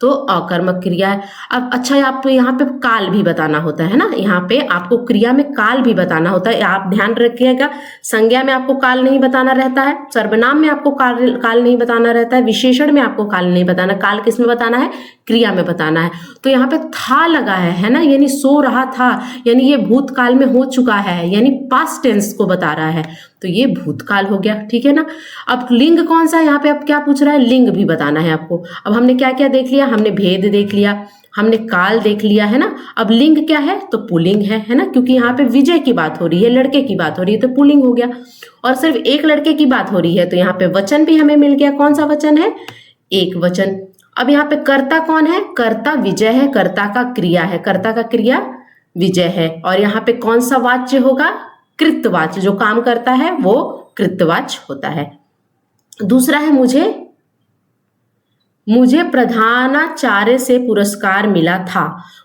तो अकर्मक क्रिया है। अब अच्छा, आपको यहाँ पे काल भी बताना होता है ना, यहाँ पे आपको क्रिया में काल भी बताना होता है, आप ध्यान रखिएगा। संज्ञा में आपको काल नहीं बताना रहता है, सर्वनाम में आपको काल नहीं बताना रहता है, विशेषण में आपको काल नहीं बताना। काल किस में बताना है, क्रिया में बताना है। तो यहाँ पे था लगा है ना, यानी सो रहा था, यानी ये भूतकाल में हो चुका है, यानी पास्ट टेंस को बता रहा है, तो ये भूतकाल हो गया। ठीक है ना। अब लिंग कौन सा है, यहाँ पे अब क्या पूछ रहा है, लिंग भी बताना है आपको। अब हमने क्या क्या देख लिया, हमने भेद देख लिया, हमने काल देख लिया, है ना। अब लिंग क्या है, तो पुल्लिंग है ना, क्योंकि यहाँ पे विजय की बात हो रही है, लड़के की बात हो रही है, तो पुल्लिंग हो गया। और सिर्फ एक लड़के की बात हो रही है, तो यहाँ पे वचन भी हमें मिल गया। कौन सा वचन है, एक वचन। अब यहाँ पे कर्ता कौन है, कर्ता विजय है, कर्ता का क्रिया है, कर्ता का क्रिया विजय है। और यहाँ पे कौन सा वाच्य होगा, कृतवाच्य, जो काम करता है वो कृतवाच्य होता है। दूसरा है मुझे प्रधानाचार्य से पुरस्कार मिला था।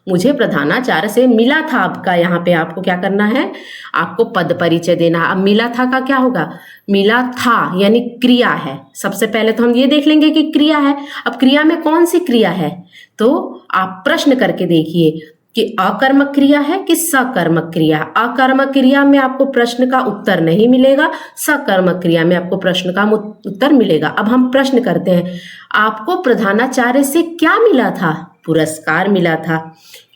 मुझे प्रधानाचार्य से मिला था, आपका यहाँ पे आपको क्या करना है, आपको पद परिचय देना। अब मिला था का क्या होगा, मिला था यानी क्रिया है। सबसे पहले तो हम ये देख लेंगे कि क्रिया है। अब क्रिया में कौन सी क्रिया है, तो आप प्रश्न करके देखिए कि अकर्मक क्रिया है कि सकर्मक क्रिया। अकर्मक क्रिया में आपको प्रश्न का उत्तर नहीं मिलेगा, सकर्मक क्रिया में आपको प्रश्न का उत्तर मिलेगा। अब हम प्रश्न करते हैं, आपको प्रधानाचार्य से क्या मिला था, पुरस्कार मिला था।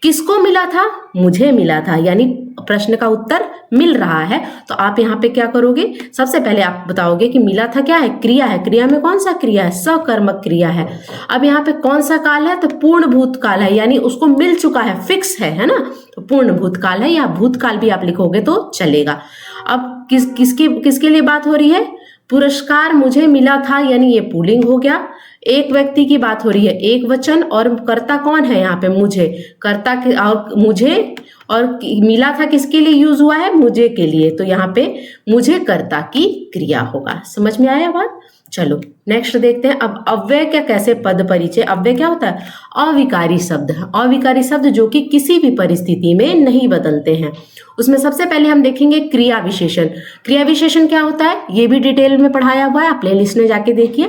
किसको मिला था, मुझे मिला था, यानी प्रश्न का उत्तर मिल रहा है। तो आप यहाँ पे क्या करोगे, सबसे पहले आप बताओगे कि मिला था क्या है, क्रिया है। क्रिया में कौन सा क्रिया है, सकर्मक क्रिया है। अब यहाँ पे कौन सा काल है, तो पूर्ण भूतकाल है, यानी उसको मिल चुका है, फिक्स है ना, तो पूर्ण भूतकाल है, या भूतकाल भी आप लिखोगे तो चलेगा। अब किसके लिए बात हो रही है, पुरस्कार मुझे मिला था, यानी ये पुल्लिंग हो गया। एक व्यक्ति की बात हो रही है, एक वचन, और कर्ता कौन है यहाँ पे, मुझे, कर्ता के, और मुझे और मिला था किसके लिए यूज हुआ है, मुझे के लिए, तो यहाँ पे मुझे कर्ता की क्रिया होगा। समझ में आया बात। चलो नेक्स्ट देखते हैं। अब अव्यय क्या, कैसे पद परिचय। अव्यय क्या होता है, अविकारी शब्द। अविकारी शब्द जो कि किसी भी परिस्थिति में नहीं बदलते हैं। उसमें सबसे पहले हम देखेंगे क्रिया विशेषण। क्रिया विशेषण क्या होता है, ये भी डिटेल में पढ़ाया हुआ है, आप प्लेलिस्ट में जाके देखिए।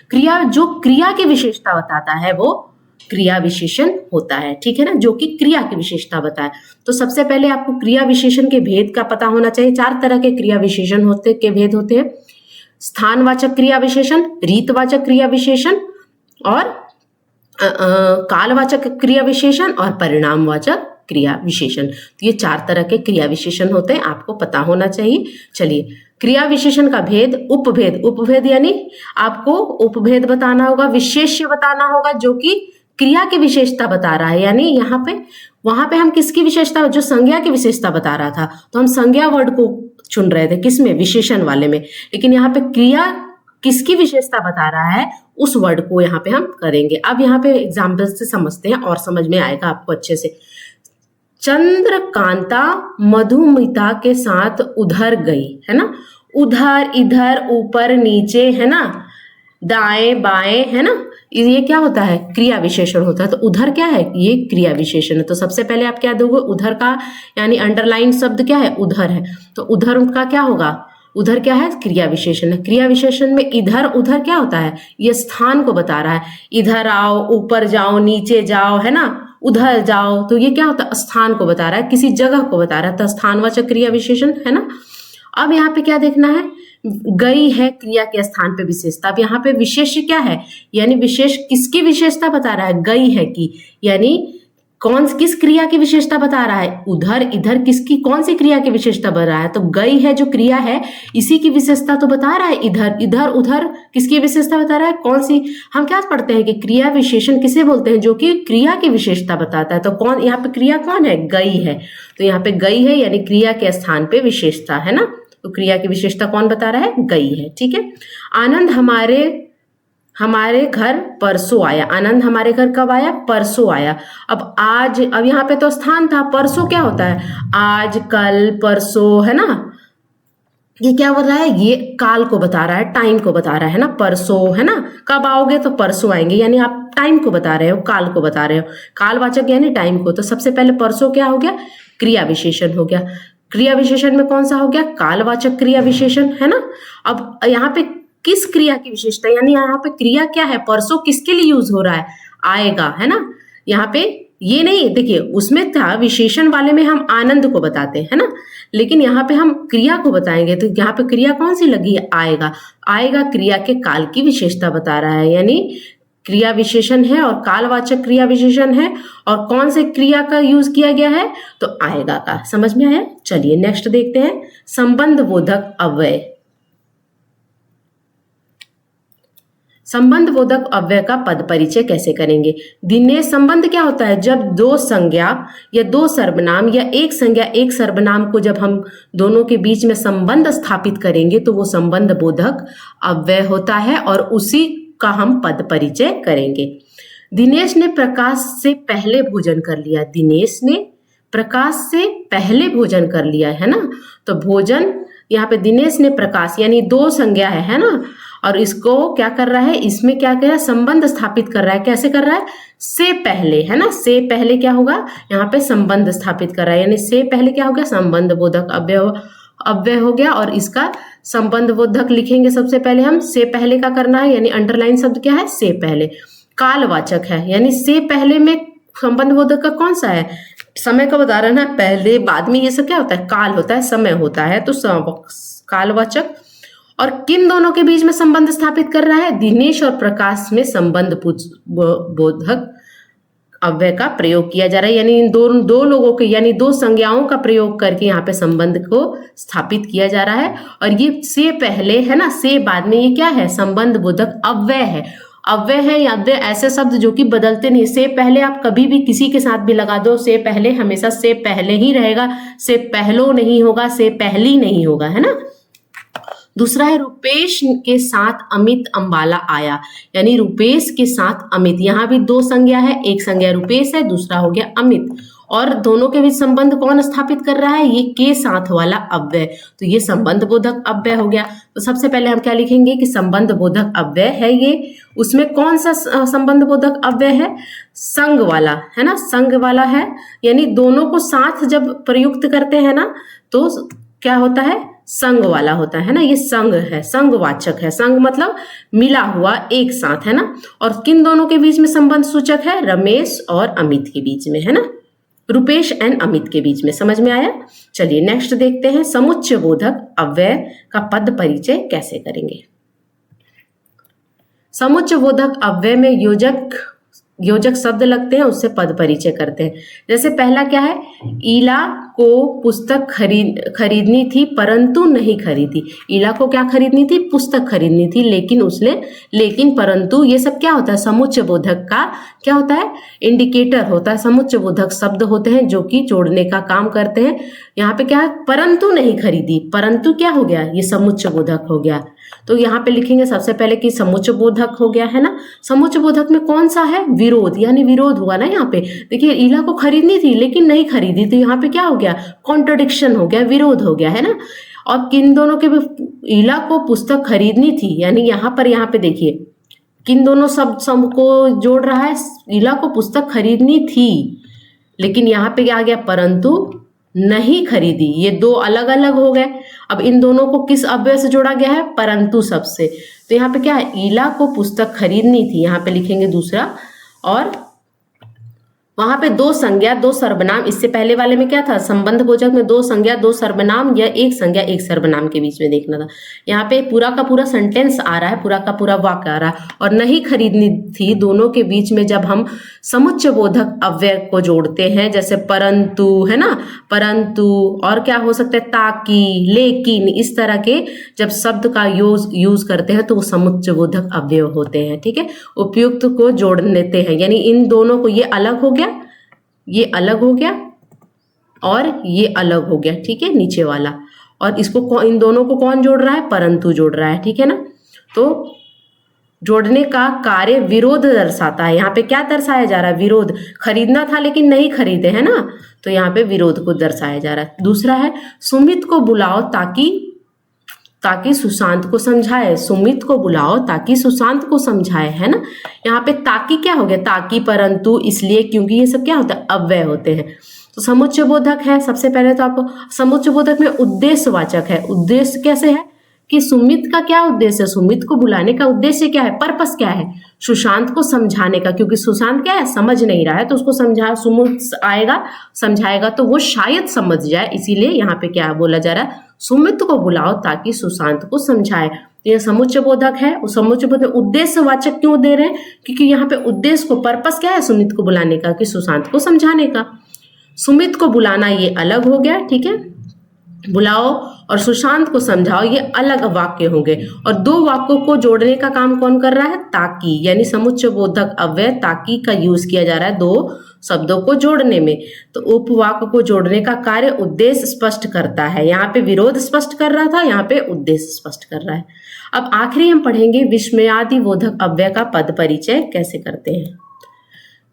क्रिया, जो क्रिया की विशेषता बताता है वो क्रिया विशेषण होता है। ठीक है ना, जो कि क्रिया की विशेषता बताए। तो सबसे पहले आपको क्रिया विशेषण के भेद का पता होना चाहिए। 4 तरह के क्रिया विशेषण होते के भेद होते हैं, स्थानवाचक क्रिया विशेषण, रीतवाचक क्रिया विशेषण, और कालवाचक क्रिया विशेषण, और परिणामवाचक क्रिया विशेषण। तो ये 4 तरह के क्रिया विशेषण होते हैं, आपको पता होना चाहिए। चलिए, क्रिया विशेषण का भेद, उपभेद। उपभेद यानी आपको उपभेद बताना होगा, विशेष्य बताना होगा, जो कि क्रिया की विशेषता बता रहा है। यानी यहाँ पे, वहां पे हम किसकी विशेषता, जो संज्ञा की विशेषता बता रहा था, तो हम संज्ञा वर्ड को चुन रहे थे, किसमें, विशेषण वाले में। लेकिन यहाँ पे क्रिया किसकी विशेषता बता रहा है, उस वर्ड को यहाँ पे हम करेंगे। अब यहाँ पे एग्जाम्पल से समझते हैं और समझ में आएगा आपको अच्छे से। चंद्रकांता मधुमिता के साथ उधर गई, है ना, उधर, इधर, ऊपर, नीचे, है ना, दाएं बाएं, है ना, ये क्या होता है, क्रिया विशेषण होता है। तो उधर क्या है, ये क्रिया विशेषण है। तो सबसे पहले आप क्या दोगे, उधर का, यानी अंडरलाइन शब्द क्या है, उधर है, तो उधर का क्या होगा, उधर क्या है, क्रिया विशेषण है। क्रिया विशेषण में इधर उधर क्या होता है, ये स्थान को बता रहा है। इधर आओ, ऊपर जाओ, नीचे जाओ, है ना, उधर जाओ, तो ये क्या होता है, स्थान को बता रहा है, किसी जगह को बता रहा है, तो स्थानवाचक क्रिया विशेषण, है ना। अब यहाँ पे क्या देखना है, गई है क्रिया के स्थान पे विशेषता। अब यहाँ पे विशेष क्या है, यानी विशेष किसकी विशेषता बता रहा है, गई है की, यानी किस क्रिया की विशेषता बता रहा है, उधर इधर किसकी कौन सी क्रिया की विशेषता बता रहा है, तो गई है जो क्रिया है इसी की विशेषता तो बता रहा है। इधर इधर उधर किसकी विशेषता बता रहा है, कौन सी, हम क्या पढ़ते हैं कि क्रिया विशेषण किसे बोलते हैं, जो कि क्रिया की विशेषता बताता है। तो कौन यहाँ पे क्रिया कौन है, गई है, तो यहाँ पे गई है यानी क्रिया के स्थान पे विशेषता है ना, तो क्रिया की विशेषता कौन बता रहा है, गई है। ठीक है, आनंद हमारे घर परसों आया, आनंद हमारे घर कब आया, परसों आया। अब यहाँ पे तो स्थान था, परसों क्या होता है, आज कल परसों है ना, ये क्या बता रहा है, ये काल को बता रहा है, टाइम को बता रहा है ना, परसों है ना, कब आओगे तो परसों आएंगे, यानी आप टाइम को बता रहे हो, काल को बता रहे हो, कालवाचक यानी टाइम को। तो सबसे पहले परसों क्या हो गया, क्रिया विशेषण हो गया, क्रिया विशेषण में कौन सा हो गया, कालवाचक क्रिया विशेषण है ना। अब यहाँ पे किस क्रिया की विशेषता, यानी यहाँ पे क्रिया क्या है, परसों किसके लिए यूज हो रहा है, आएगा है ना, यहाँ पे ये नहीं, देखिए उसमें था विशेषण वाले में हम आनंद को बताते हैं ना, लेकिन यहाँ पे हम क्रिया को बताएंगे, तो यहाँ पे क्रिया कौन सी लगी है, आएगा। आएगा क्रिया के काल की विशेषता बता रहा है, यानी क्रिया विशेषण है और कालवाचक क्रिया विशेषण है, और कौन से क्रिया का यूज किया गया है, तो आएगा का। समझ में आया, चलिए नेक्स्ट देखते हैं, संबंध बोधक अव्यय। संबंध बोधक अव्यय का पद परिचय कैसे करेंगे। दिनेश, संबंध क्या होता है, जब दो संज्ञा या दो सर्वनाम या एक संज्ञा एक सर्वनाम को जब हम दोनों के बीच में संबंध स्थापित करेंगे तो वो संबंध बोधक अव्यय होता है, और उसी का हम पद परिचय करेंगे। दिनेश ने प्रकाश से पहले भोजन कर लिया, दिनेश ने प्रकाश से पहले भोजन कर लिया है ना, तो भोजन यहाँ पे दिनेश ने प्रकाश यानी दो संज्ञा है ना, और इसको क्या कर रहा है, इसमें क्या कर रहा है, संबंध स्थापित कर रहा है। कैसे कर रहा है, से पहले है ना, से पहले क्या होगा, यहाँ पे संबंध स्थापित कर रहा है, यानी से पहले क्या हो गया, संबंध बोधक अव्यय हो गया। और इसका संबंध बोधक लिखेंगे सबसे पहले हम, से पहले का करना है, यानी अंडरलाइन शब्द क्या है, से पहले। कालवाचक है, यानी से पहले में संबंध बोधक का कौन सा है, समय का बता रहा है ना, पहले बाद में ये सब क्या होता है, काल होता है, समय होता है, तो कालवाचक। और किन दोनों के बीच में संबंध स्थापित कर रहा है, दिनेश और प्रकाश में संबंध बोधक अव्यय का प्रयोग किया जा रहा है, यानी इन दो लोगों के यानी दो संज्ञाओं का प्रयोग करके यहाँ पे संबंध को स्थापित किया जा रहा है। और ये से पहले है ना, से बाद में, ये क्या है, संबंध बोधक अव्यय है। अव्यय है या अव्यय ऐसे शब्द जो कि बदलते नहीं, से पहले आप कभी भी किसी के साथ भी लगा दो, से पहले हमेशा से पहले ही रहेगा, से पहलो नहीं होगा, से पहली नहीं होगा, है ना। दूसरा है रुपेश के साथ अमित अंबाला आया, यानी रुपेश के साथ अमित, यहाँ भी दो संज्ञा है, एक संज्ञा रुपेश है, दूसरा हो गया अमित, और दोनों के बीच संबंध कौन स्थापित कर रहा है, ये के साथ वाला अव्यय, तो ये संबंध बोधक अव्यय हो गया। तो सबसे पहले हम क्या लिखेंगे कि संबंध बोधक अव्यय है ये, उसमें कौन सा संबंध बोधक अव्यय है, संग वाला है ना, संग वाला है, यानी दोनों को साथ जब प्रयुक्त करते हैं ना तो क्या होता है, संग वाला होता है ना, ये संग है, संगवाचक है, संग मतलब मिला हुआ एक साथ है ना। और किन दोनों के बीच में संबंध सूचक है, रमेश और अमित के बीच में है ना, रुपेश एंड अमित के बीच में। समझ में आया, चलिए नेक्स्ट देखते हैं, समुच्चय बोधक अव्यय का पद परिचय कैसे करेंगे। समुच्चय बोधक अव्यय में योजक शब्द लगते हैं, उससे पद परिचय करते हैं। जैसे पहला क्या है, ईला को पुस्तक खरीदनी थी परंतु नहीं खरीदी, ईला को क्या खरीदनी थी, पुस्तक खरीदनी थी, लेकिन परंतु, ये सब क्या होता है, समुच्चय बोधक का क्या होता है, इंडिकेटर होता है। समुच्चय बोधक शब्द होते हैं जो कि जोड़ने का काम करते हैं। यहाँ पे क्या है, परंतु नहीं खरीदी, परंतु क्या हो गया, ये समुच्चय बोधक हो गया। तो यहाँ पे लिखेंगे सबसे पहले कि समुच्चय बोधक हो गया है ना। समुच्चय बोधक में कौन सा है, विरोध, यानी विरोध हुआ ना। यहाँ पे देखिए ईला को खरीदनी थी लेकिन नहीं खरीदी, तो यहाँ पे क्या हो गया, कॉन्ट्रडिक्शन हो गया, विरोध हो गया है ना। और किन दोनों के भी, ईला को पुस्तक खरीदनी थी, यानी यहाँ पे देखिए किन दोनों शब्द को जोड़ रहा है, ईला को पुस्तक खरीदनी थी, लेकिन यहाँ पे क्या आ गया, परंतु नहीं खरीदी, ये दो अलग अलग हो गए। अब इन दोनों को किस अव्यय से जोड़ा गया है, परंतु शब्द से। तो यहाँ पे क्या है, ईला को पुस्तक खरीदनी थी, यहाँ पे लिखेंगे दूसरा, और वहां पे दो संज्ञा दो सर्वनाम, इससे पहले वाले में क्या था, संबंध बोधक में दो संज्ञा दो सर्वनाम या एक संज्ञा एक सर्वनाम के बीच में देखना था। यहाँ पे पूरा का पूरा सेंटेंस आ रहा है, पूरा का पूरा वाक्य आ रहा है। और नहीं खरीदनी थी दोनों के बीच में जब हम समुच्चय बोधक अव्यय को जोड़ते हैं, जैसे परंतु, है ना, परंतु, और क्या हो सकता है, ताकि, लेकिन, इस तरह के जब शब्द का यूज करते हैं तो वो समुच्चय बोधक अव्यय होते हैं। ठीक है, उपयुक्त को जोड़ लेते हैं, यानी इन दोनों को, ये अलग हो गया, ये अलग हो गया और ये अलग हो गया। ठीक है, नीचे वाला, और इसको इन दोनों को कौन जोड़ रहा है, परंतु जोड़ रहा है। ठीक है ना, तो जोड़ने का कार्य विरोध दर्शाता है। यहाँ पे क्या दर्शाया जा रहा है, विरोध। खरीदना था लेकिन नहीं खरीदे, है ना, तो यहाँ पे विरोध को दर्शाया जा रहा है। दूसरा है सुमित को बुलाओ ताकि सुशांत को समझाए। सुमित को बुलाओ ताकि सुशांत को समझाए, है ना। यहाँ पे ताकि क्या हो गया, ताकि, परंतु, इसलिए, क्योंकि, ये सब क्या होता है, अव्यय होते हैं। तो समुच्चय बोधक है, सबसे पहले तो आपको समुच्चय बोधक में उद्देश्यवाचक है। उद्देश्य कैसे है कि सुमित का क्या उद्देश्य है, सुमित को बुलाने का उद्देश्य क्या है, पर्पस क्या है, सुशांत को समझाने का, क्योंकि सुशांत क्या है, समझ नहीं रहा है, तो उसको सुमित आएगा समझाएगा तो वो शायद समझ जाए, इसीलिए यहाँ पे क्या बोला जा रहा है, सुमित को बुलाओ ताकि सुशांत को समझाए। तो यह समुच्चय बोधक है। उस समुच्चय बोधक उद्देश्यवाचक क्यों दे रहे हैं, क्योंकि यहाँ पे उद्देश्य को, पर्पस क्या है सुमित को बुलाने का, कि सुशांत को समझाने का। सुमित को बुलाना ये अलग हो गया, ठीक है, बुलाओ और सुशांत को समझाओ ये अलग वाक्य होंगे। और दो वाक्यों को जोड़ने का काम कौन कर रहा है, ताकि, यानी समुच्चय बोधक अव्यय ताकि का यूज किया जा रहा है दो शब्दों को जोड़ने में। तो उपवाक्य को जोड़ने का कार्य उद्देश्य स्पष्ट करता है। यहाँ पे विरोध स्पष्ट कर रहा था, यहाँ पे उद्देश्य स्पष्ट कर रहा है। अब आखिरी हम पढ़ेंगे विस्मयादि बोधक अव्यय का पद परिचय कैसे करते हैं।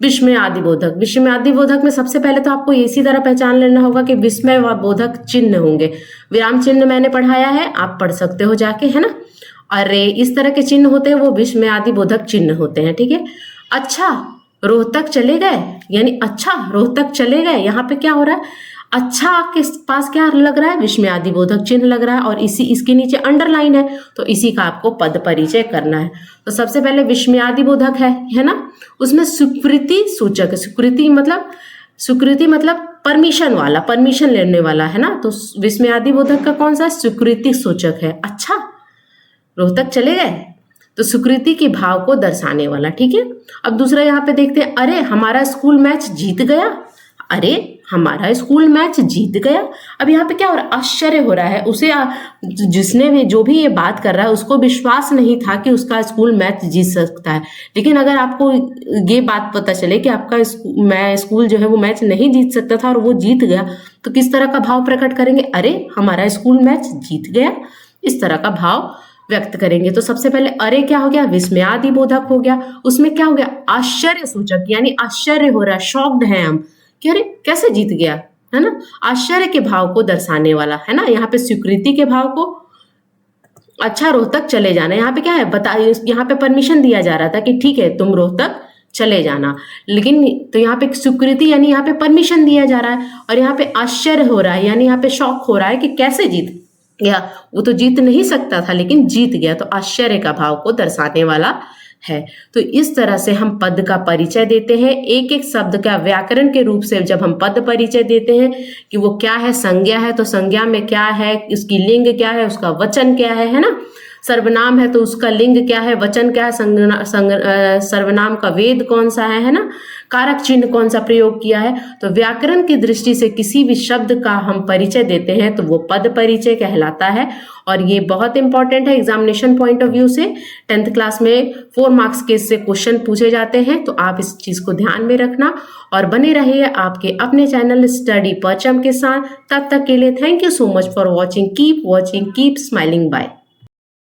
विस्मयादि बोधक, विस्मयादि बोधक में सबसे पहले तो आपको इसी तरह पहचान लेना होगा कि विस्मय व बोधक चिन्ह होंगे। विराम चिन्ह मैंने पढ़ाया है, आप पढ़ सकते हो जाके, है ना। अरे इस तरह के चिन्ह होते हैं वो विस्मयादि बोधक चिन्ह होते हैं। ठीक है, अच्छा रोहतक चले गए, यानी अच्छा रोहतक चले गए, यहाँ पे क्या हो रहा है, अच्छा के पास क्या लग रहा है, विस्मयादि बोधक चिन्ह लग रहा है, और इसके नीचे अंडरलाइन है, तो इसी का आपको पद परिचय करना है। तो सबसे पहले विस्मयादि बोधक है ना, उसमें स्वीकृति सूचक है। स्वीकृति मतलब परमिशन वाला, परमिशन लेने वाला, है ना। तो विस्मयादि बोधक का कौन सा, स्वीकृति सूचक है। अच्छा रोहतक चले गए, तो स्वीकृति के भाव को दर्शाने वाला। ठीक है, अब दूसरा यहाँ पे देखते हैं, अरे हमारा स्कूल मैच जीत गया, अरे हमारा स्कूल मैच जीत गया। अब यहाँ पे क्या हो रहा है, आश्चर्य हो रहा है, उसे जिसने भी जो भी ये बात कर रहा है उसको विश्वास नहीं था कि उसका स्कूल मैच जीत सकता है। लेकिन अगर आपको ये बात पता चले कि आपका स्कूल जो है वो मैच नहीं जीत सकता था और वो जीत गया, तो किस तरह का भाव प्रकट करेंगे, अरे हमारा स्कूल मैच जीत गया, इस तरह का भाव व्यक्त करेंगे। तो सबसे पहले अरे क्या हो गया, विस्मयादि बोधक हो गया। उसमें क्या हो गया, आश्चर्य सूचक, यानी आश्चर्य हो रहा है, शॉक्ड है हम कि अरे कैसे जीत गया, है ना। आश्चर्य के भाव को दर्शाने वाला, है ना। यहाँ पे स्वीकृति के भाव को, अच्छा रोहतक चले जाना, यहाँ पे क्या है बताइए, यहाँ पे परमिशन दिया जा रहा था कि ठीक है तुम रोहतक चले जाना, लेकिन तो यहाँ पे स्वीकृति यानी यहाँ पे परमिशन दिया जा रहा है, और यहाँ पे आश्चर्य हो रहा है यानी यहाँ पे शौक हो रहा है कि कैसे जीत गया, वो तो जीत नहीं सकता था लेकिन जीत गया, तो आश्चर्य का भाव को दर्शाने वाला है। तो इस तरह से हम पद का परिचय देते हैं, एक एक शब्द का व्याकरण के रूप से जब हम पद परिचय देते हैं कि वो क्या है, संज्ञा है तो संज्ञा में क्या है, उसकी लिंग क्या है, उसका वचन क्या है ना। सर्वनाम है तो उसका लिंग क्या है, वचन क्या है, सर्वनाम का वेद कौन सा है ना, कारक चिन्ह कौन सा प्रयोग किया है। तो व्याकरण की दृष्टि से किसी भी शब्द का हम परिचय देते हैं तो वो पद परिचय कहलाता है, और ये बहुत इंपॉर्टेंट है एग्जामिनेशन पॉइंट ऑफ व्यू से। 10th क्लास में 4 मार्क्स के इससे क्वेश्चन पूछे जाते हैं, तो आप इस चीज को ध्यान में रखना और बने रहिए आपके अपने चैनल स्टडी परचम के साथ। तब तक के लिए thank you so much for watching, keep watching, keep smiling, bye.